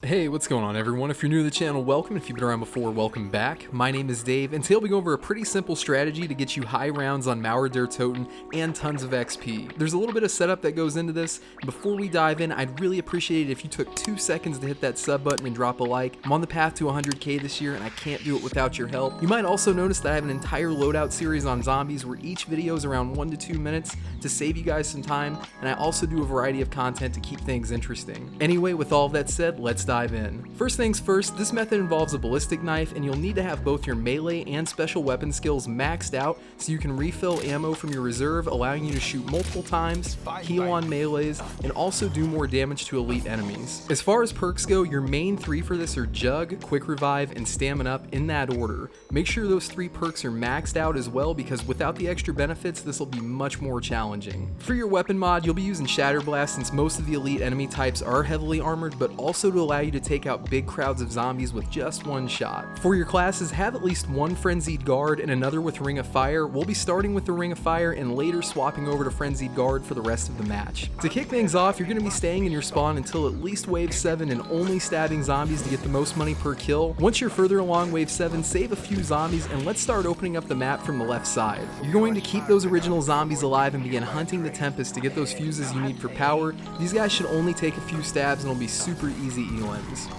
Hey, what's going on everyone? If you're new to the channel, welcome. If you've been around before, welcome back. My name is Dave, and today we'll be going over a pretty simple strategy to get you high rounds on Mauer Der Toten and tons of XP. There's a little bit of setup that goes into this. Before we dive in, I'd really appreciate it if you took 2 seconds to hit that sub button and drop a like. I'm on the path to 100k this year, and I can't do it without your help. You might also notice that I have an entire loadout series on zombies where each video is around 1 to 2 minutes to save you guys some time, and I also do a variety of content to keep things interesting. Anyway, with all of that said, let's dive in. First things first, this method involves a ballistic knife, and you'll need to have both your melee and special weapon skills maxed out so you can refill ammo from your reserve, allowing you to shoot multiple times, heal on melees, and also do more damage to elite enemies. As far as perks go, your main 3 for this are Jug, Quick Revive, and Stamina Up in that order. Make sure those 3 perks are maxed out as well, because without the extra benefits, this will be much more challenging. For your weapon mod, you'll be using Shatter Blast since most of the elite enemy types are heavily armored, but also to allow you to take out big crowds of zombies with just 1 shot. For your classes, have at least 1 Frenzied Guard and another with Ring of Fire. We'll be starting with the Ring of Fire and later swapping over to Frenzied Guard for the rest of the match. To kick things off, you're going to be staying in your spawn until at least wave 7 and only stabbing zombies to get the most money per kill. Once you're further along wave 7, save a few zombies and let's start opening up the map from the left side. You're going to keep those original zombies alive and begin hunting the Tempest to get those fuses you need for power. These guys should only take a few stabs and will be super easy elims.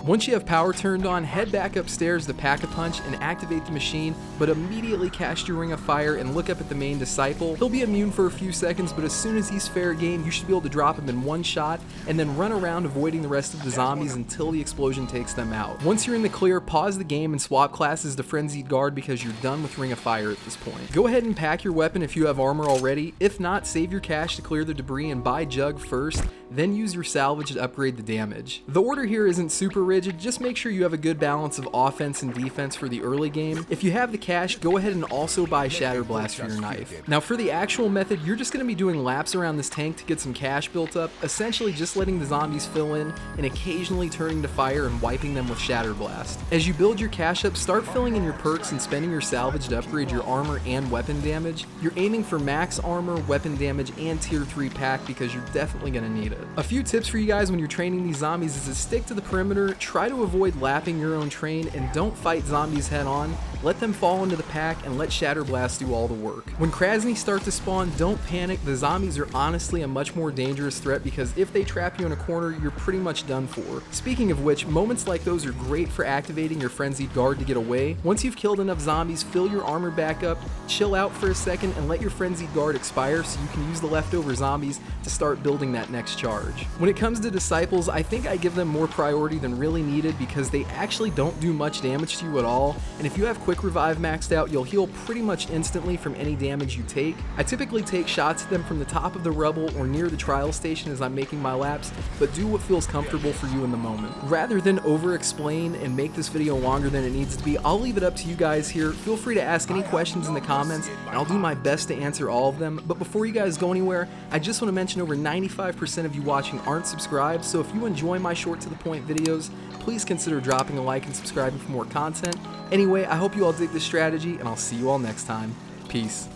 Once you have power turned on, head back upstairs to pack a punch and activate the machine, but immediately cast your Ring of Fire and look up at the main disciple. He'll be immune for a few seconds, but as soon as he's fair game, you should be able to drop him in 1 shot and then run around avoiding the rest of the zombies until the explosion takes them out. Once you're in the clear, pause the game and swap classes to Frenzied Guard because you're done with Ring of Fire at this point. Go ahead and pack your weapon if you have armor already. If not, save your cash to clear the debris and buy Jug first, then use your salvage to upgrade the damage. The order here isn't super rigid, just make sure you have a good balance of offense and defense for the early game. If you have the cash, go ahead and also buy Shatter Blast for your knife. Now for the actual method, you're just going to be doing laps around this tank to get some cash built up, essentially just letting the zombies fill in and occasionally turning to fire and wiping them with Shatter Blast. As you build your cash up, start filling in your perks and spending your salvage to upgrade your armor and weapon damage. You're aiming for max armor, weapon damage, and tier 3 pack because you're definitely going to need it. A few tips for you guys when you're training these zombies is to stick to the perimeter, try to avoid lapping your own train, and don't fight zombies head on. Let them fall into the pack and let Shatter Blast do all the work. When Krasny start to spawn, don't panic. The zombies are honestly a much more dangerous threat because if they trap you in a corner, you're pretty much done for. Speaking of which, moments like those are great for activating your Frenzied Guard to get away. Once you've killed enough zombies, fill your armor back up, chill out for a second, and let your Frenzied Guard expire so you can use the leftover zombies to start building that next charge. When it comes to Disciples, I think I give them more priority than really needed because they actually don't do much damage to you at all, and if you have Quick Revive maxed out, you'll heal pretty much instantly from any damage you take. I typically take shots at them from the top of the rubble or near the trial station as I'm making my laps, but do what feels comfortable for you in the moment. Rather than over-explain and make this video longer than it needs to be, I'll leave it up to you guys here. Feel free to ask any questions in the comments, and I'll do my best to answer all of them. But before you guys go anywhere, I just want to mention over 95% of you watching aren't subscribed, so if you enjoy my short to the point videos, please consider dropping a like and subscribing for more content. Anyway, I hope you all dig this strategy, and I'll see you all next time. Peace.